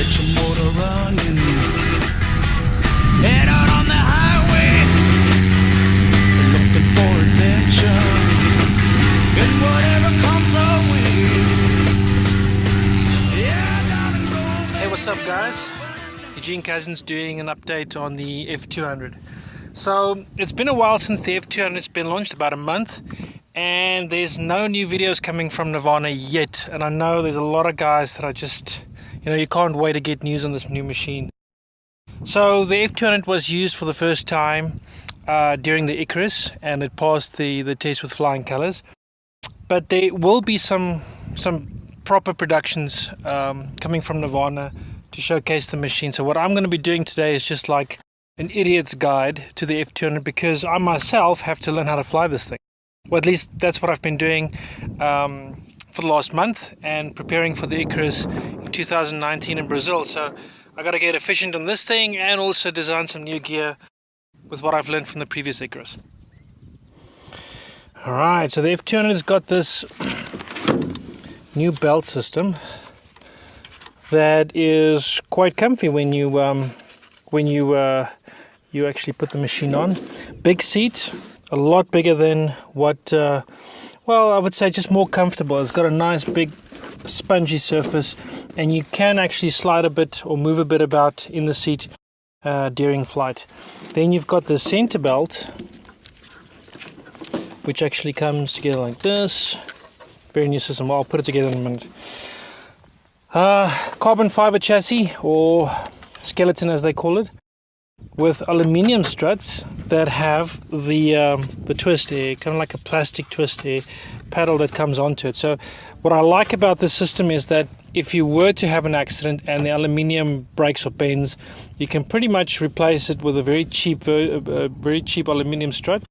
Get your motor running. Head out on the highway, looking for adventure, and whatever comes our way. Yeah, darling, go. Hey, what's up, guys? Eugene Cousins doing an update on the F200. So it's been a while since the F200's been launched, about a month, and there's no new videos coming from Nirvana yet. And I know there's a lot of guys that are just, you can't wait to get news on this new machine. So the F200 was used for the first time during the Icarus, and it passed the test with flying colors. But there will be some proper productions coming from Nirvana to showcase the machine. So what I'm going to be doing today is just like an idiot's guide to the F200, because I myself have to learn how to fly this thing. Well, at least that's what I've been doing for the last month, and preparing for the Icarus in 2019 in Brazil. So I got to get efficient on this thing and also design some new gear with what I've learned from the previous Icarus. Alright, so the F200 has got this new belt system that is quite comfy when you actually put the machine on. Big seat, a lot bigger than what, well, I would say just more comfortable. It's got a nice big spongy surface, and you can actually slide a bit or move a bit about in the seat during flight. Then you've got the center belt, which actually comes together like this. Very new system. Well, I'll put it together in a minute. Carbon fiber chassis, or skeleton as they call it, with aluminium struts that have the twist air, kind of like a plastic twist air paddle that comes onto it. So what I like about this system is that if you were to have an accident and the aluminium breaks or bends, you can pretty much replace it with a very cheap aluminium strut,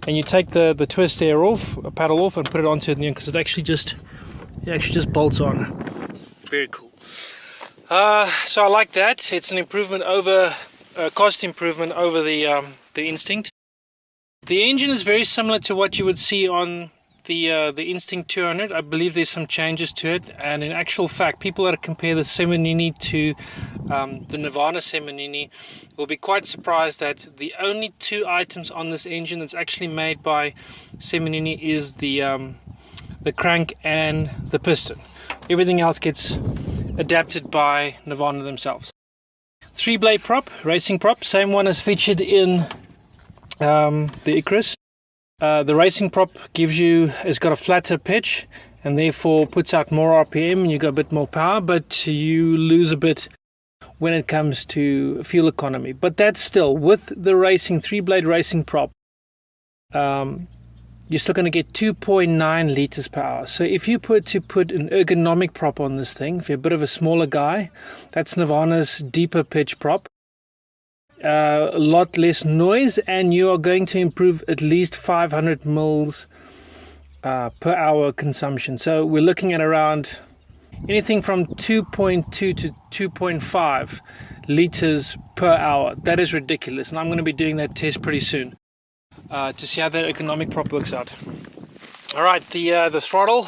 and you take the twist air off, a paddle off, and put it onto the new, because it actually just bolts on. Very cool. So I like that. It's an improvement over cost improvement over the Instinct. The engine is very similar to what you would see on the Instinct 200. I believe there's some changes to it, and in actual fact, people that compare the Seminini to the Nirvana Seminini will be quite surprised that the only two items on this engine that's actually made by Seminini is the crank and the piston. Everything else gets adapted by Nirvana themselves. 3-blade prop, racing prop, same one as featured in the Icarus. The racing prop it's got a flatter pitch, and therefore puts out more RPM, and you got a bit more power, but you lose a bit when it comes to fuel economy. But that's still, with the 3-blade racing prop, you're still going to get 2.9 liters per hour. So if you put an ergonomic prop on this thing, if you're a bit of a smaller guy, that's Nirvana's deeper pitch prop. A lot less noise, and you are going to improve at least 500 mils per hour consumption. So we're looking at around anything from 2.2 to 2.5 liters per hour. That is ridiculous, and I'm going to be doing that test pretty soon to see how that economic prop works out. Alright, the throttle,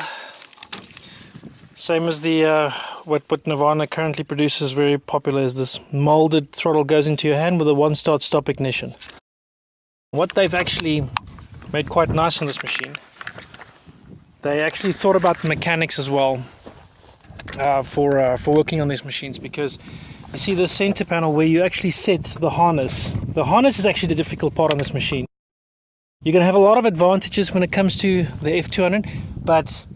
same as the what Nirvana currently produces, very popular, is this molded throttle, goes into your hand with a one start stop ignition. What they've actually made quite nice on this machine, they actually thought about the mechanics as well for working on these machines, because you see the center panel where you actually set the harness. The harness is actually the difficult part on this machine. You're going to have a lot of advantages when it comes to the F200, but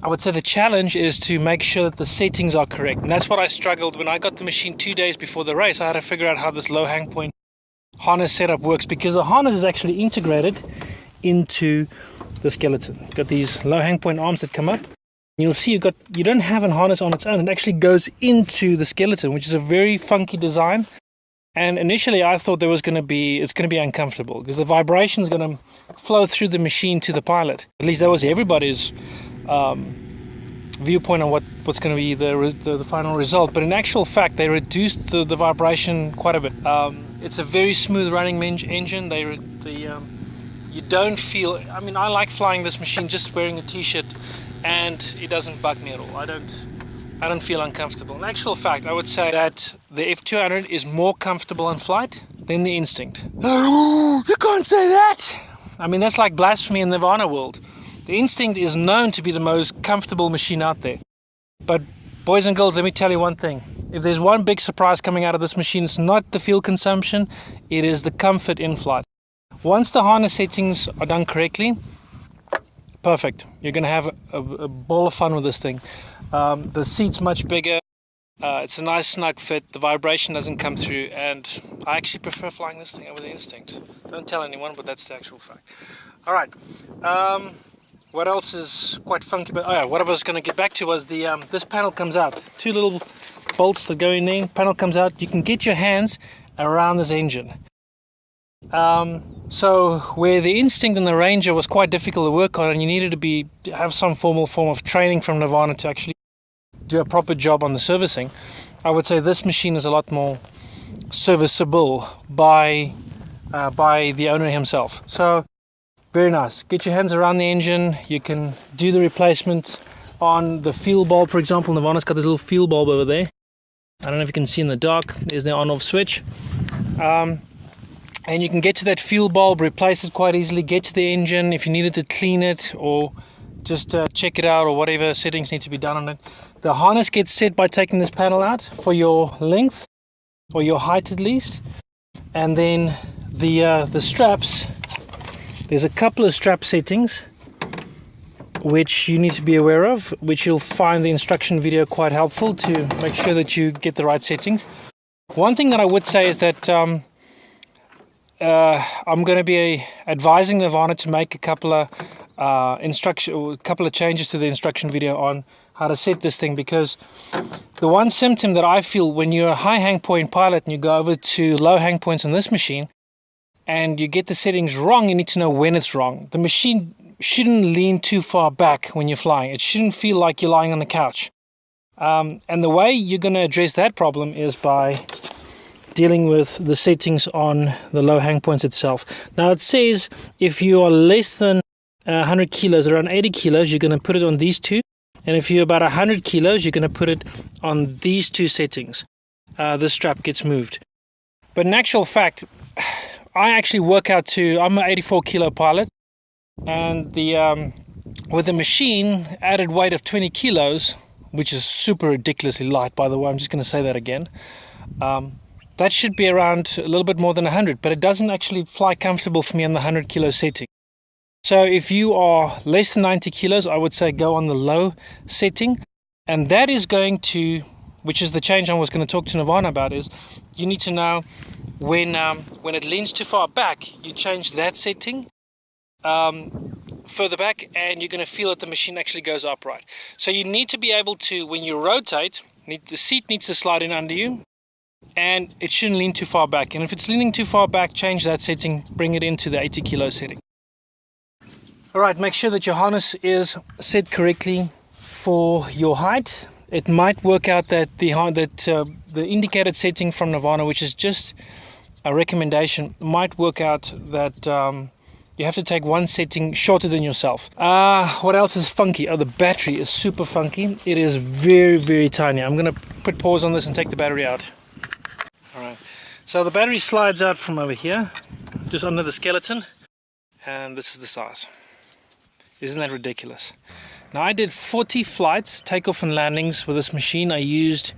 I would say the challenge is to make sure that the settings are correct. And that's what I struggled when I got the machine 2 days before the race. I had to figure out how this low hang point harness setup works, because the harness is actually integrated into the skeleton. You've got these low hang point arms that come up. You'll see you don't have a harness on its own. It actually goes into the skeleton, which is a very funky design. And initially I thought it's going to be uncomfortable, because the vibration is going to flow through the machine to the pilot. At least that was everybody's viewpoint on what's going to be the final result. But in actual fact, they reduced the vibration quite a bit. It's a very smooth running engine. You don't feel, I mean, I like flying this machine just wearing a t-shirt, and it doesn't bug me at all. I don't I don't feel uncomfortable. In actual fact, I would say that the F200 is more comfortable in flight than the Instinct. You can't say that! I mean, that's like blasphemy in the Nirvana world. The Instinct is known to be the most comfortable machine out there. But boys and girls, let me tell you one thing. If there's one big surprise coming out of this machine, it's not the fuel consumption, it is the comfort in flight. Once the harness settings are done correctly, perfect. You're going to have a ball of fun with this thing. The seat's much bigger. It's a nice snug fit. The vibration doesn't come through, and I actually prefer flying this thing over the Instinct. Don't tell anyone, but that's the actual fact. All right. What else is quite funky? But oh yeah, what I was going to get back to was the this panel comes out. Two little bolts that go in there. Panel comes out. You can get your hands around this engine. So where the Instinct and the Ranger was quite difficult to work on, and you needed to have some form of training from Nirvana to actually do a proper job on the servicing, I would say this machine is a lot more serviceable by the owner himself. So very nice. Get your hands around the engine. You can do the replacement on the fuel bulb, for example. Nirvana's got this little fuel bulb over there. I don't know if you can see in the dark. There's the on-off switch. And you can get to that fuel bulb, replace it quite easily, get to the engine if you needed to clean it or just check it out or whatever settings need to be done on it. The harness gets set by taking this panel out for your length or your height at least. And then the straps, there's a couple of strap settings which you need to be aware of, which you'll find the instruction video quite helpful to make sure that you get the right settings. One thing that I would say is that I'm going to be advising Nirvana to make a couple of changes to the instruction video on how to set this thing, because the one symptom that I feel when you're a high hang point pilot and you go over to low hang points on this machine and you get the settings wrong, you need to know when it's wrong. The machine shouldn't lean too far back when you're flying. It shouldn't feel like you're lying on the couch. And the way you're going to address that problem is by dealing with the settings on the low hang points itself. Now it says if you are less than 100 kilos, around 80 kilos, you're going to put it on these two. And if you're about 100 kilos, you're going to put it on these two settings. The strap gets moved. But in actual fact, I actually work out to, I'm an 84 kilo pilot, and with the machine added weight of 20 kilos, which is super ridiculously light, by the way, I'm just going to say that again. That should be around a little bit more than 100, but it doesn't actually fly comfortable for me on the 100 kilo setting. So if you are less than 90 kilos, I would say go on the low setting. And that is going to, which is the change I was going to talk to Nirvana about, is you need to know when it leans too far back, you change that setting further back, and you're going to feel that the machine actually goes upright. So you need to be able to, when you rotate, the seat needs to slide in under you, and it shouldn't lean too far back. And if it's leaning too far back, change that setting, bring it into the 80 kilo setting. Alright, make sure that your harness is set correctly for your height. It might work out that the indicated setting from Nirvana, which is just a recommendation, might work out that you have to take one setting shorter than yourself. What else is funky? Oh, the battery is super funky. It is very, very tiny. I'm going to put pause on this and take the battery out. Alright, so the battery slides out from over here, just under the skeleton, and this is the size. Isn't that ridiculous? Now I did 40 flights, takeoff and landings with this machine. I used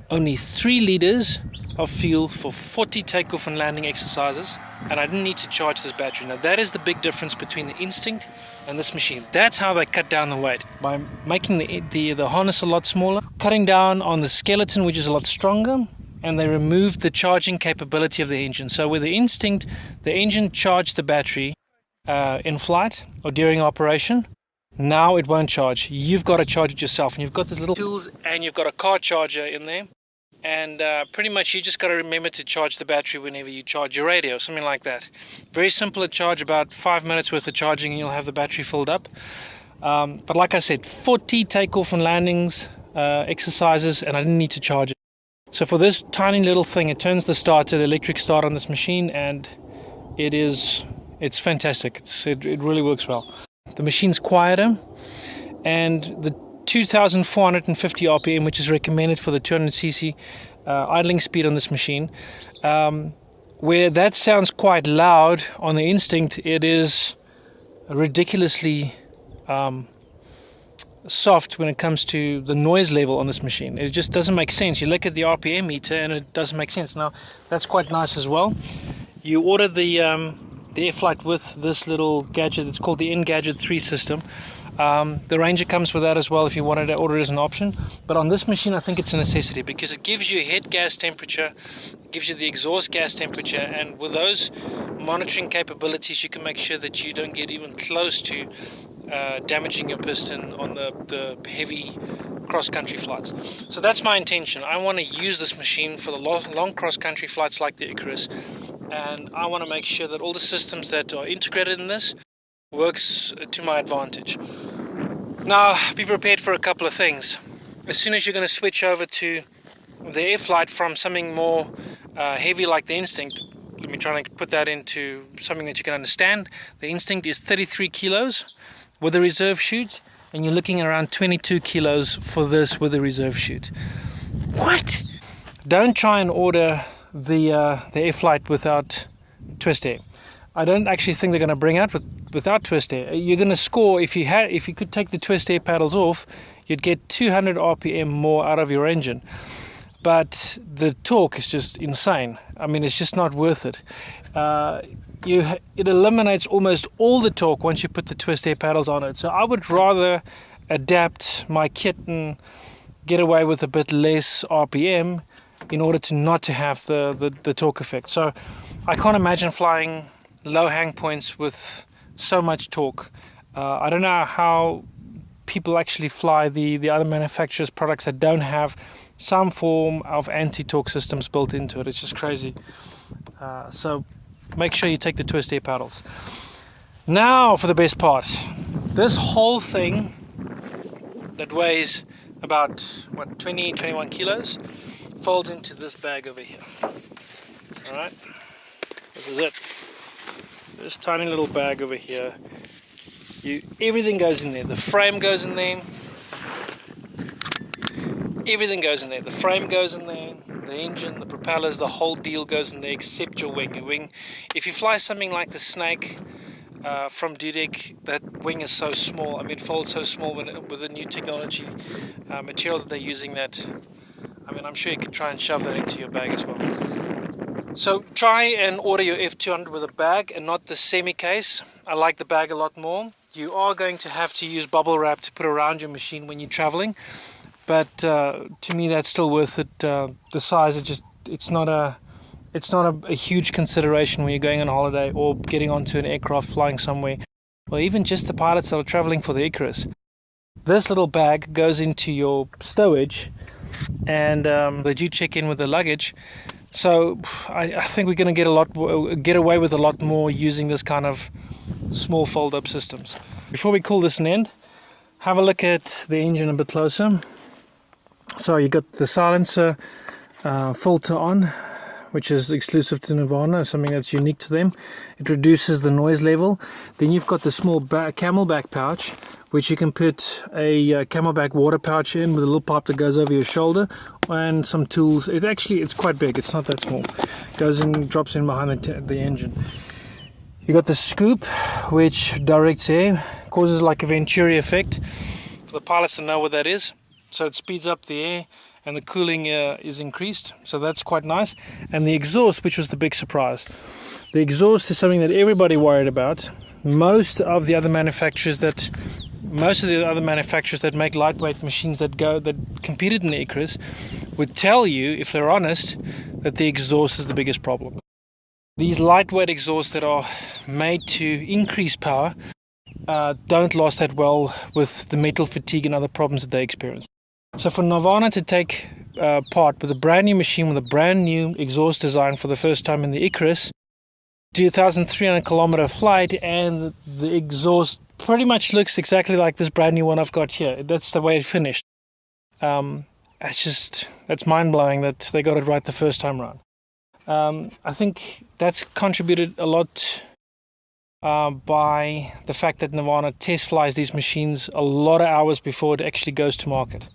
only 3 liters of fuel for 40 takeoff and landing exercises, and I didn't need to charge this battery. Now that is the big difference between the Instinct and this machine. That's how they cut down the weight, by making the harness a lot smaller, cutting down on the skeleton, which is a lot stronger, and they removed the charging capability of the engine. So with the Instinct, the engine charged the battery in flight or during operation. Now it won't charge. You've got to charge it yourself, and you've got this little tools, and you've got a car charger in there, and pretty much you just got to remember to charge the battery whenever you charge your radio, something like that. Very simple to charge, about 5 minutes worth of charging and you'll have the battery filled up. But like I said, 40 takeoff and landings exercises, and I didn't need to charge it. So for this tiny little thing, it turns the starter, the electric start on this machine, and it's fantastic. It really works well. The machine's quieter, and 2,450 RPM, which is recommended for the 200cc idling speed on this machine. Where that sounds quite loud on the Instinct, it is ridiculously soft when it comes to the noise level on this machine. It just doesn't make sense. You look at the RPM meter and it doesn't make sense. Now that's quite nice as well. You order the Airflight with this little gadget. It's called the Engadget 3 system. The Ranger comes with that as well if you wanted to order it as an option. But on this machine I think it's a necessity because it gives you head gas temperature, gives you the exhaust gas temperature, and with those monitoring capabilities you can make sure that you don't get even close to damaging your piston on the heavy cross-country flights. So that's my intention. I want to use this machine for the long cross-country flights like the Icarus, and I want to make sure that all the systems that are integrated in this works to my advantage. Now be prepared for a couple of things. As soon as you're going to switch over to the Airflight from something more heavy like the Instinct, let me try and put that into something that you can understand. The Instinct is 33 kilos with a reserve chute, and you're looking at around 22 kilos for this with a reserve chute. What? Don't try and order the Airflight without twist air. I don't actually think they're going to bring out without twist air. You're going to score if you could take the twist air paddles off, you'd get 200 RPM more out of your engine. But the torque is just insane. I mean, it's just not worth it. It eliminates almost all the torque once you put the twist air paddles on it. So I would rather adapt my kit and get away with a bit less RPM in order to not to have the torque effect. So I can't imagine flying low hang points with so much torque. I don't know how people actually fly the other manufacturers' products that don't have some form of anti-torque systems built into it. It's just crazy. So make sure you take the twist air paddles. Now for the best part. This whole thing that weighs about 21 kilos folds into this bag over here. Alright, this is it. This tiny little bag over here. Everything goes in there. The frame goes in there. Everything goes in there. The frame goes in there. The engine, the propellers, the whole deal goes in there except your wing. Your wing. If you fly something like the Snake from Dudek, that wing is so small. I mean, it folds so small with the new technology material that they're using. That, I mean, I'm sure you could try and shove that into your bag as well. So try and order your F200 with a bag and not the semi case. I like the bag a lot more. You are going to have to use bubble wrap to put around your machine when you're traveling, but to me that's still worth it. The size, it's not a huge consideration when you're going on holiday or getting onto an aircraft flying somewhere, or even just the pilots that are traveling for the Icarus. This little bag goes into your stowage, and they do check in with the luggage. So I think we're going to get away with a lot more using this kind of small fold-up systems. Before we call this an end, have a look at the engine a bit closer. So you got the silencer filter on, which is exclusive to Nirvana, something that's unique to them. It reduces the noise level. Then you've got the small camelback pouch, which you can put a camelback water pouch in with a little pipe that goes over your shoulder, and some tools. It's quite big, it's not that small. Goes in, drops in behind the engine. You got the scoop, which directs air, causes like a Venturi effect. For the pilots to know what that is. So it speeds up the air and the cooling is increased, so that's quite nice. And the exhaust, which was the big surprise. The exhaust is something that everybody worried about. Most of the other manufacturers that make lightweight machines that competed in the Icarus would tell you, if they're honest, that the exhaust is the biggest problem. These lightweight exhausts that are made to increase power don't last that well with the metal fatigue and other problems that they experience. So for Nirvana to take part with a brand new machine with a brand new exhaust design for the first time in the Icarus, 2,300 kilometer flight, and the exhaust pretty much looks exactly like this brand new one I've got here. That's the way it finished. That's mind-blowing that they got it right the first time around. I think that's contributed a lot by the fact that Nirvana test flies these machines a lot of hours before it actually goes to market.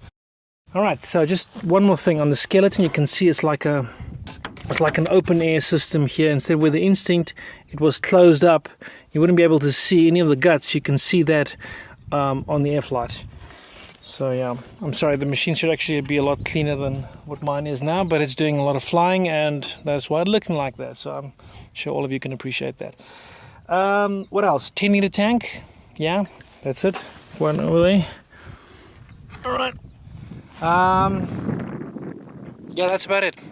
Alright, so just one more thing. On the skeleton you can see it's like an open air system here. Instead, where the Instinct, it was closed up, you wouldn't be able to see any of the guts. You can see that on the F-Lite. So yeah, I'm sorry, the machine should actually be a lot cleaner than what mine is now, but it's doing a lot of flying and that's why it's looking like that. So I'm sure all of you can appreciate that. What else? 10 liter tank. Yeah, that's it. One over there. Alright. Yeah, that's about it.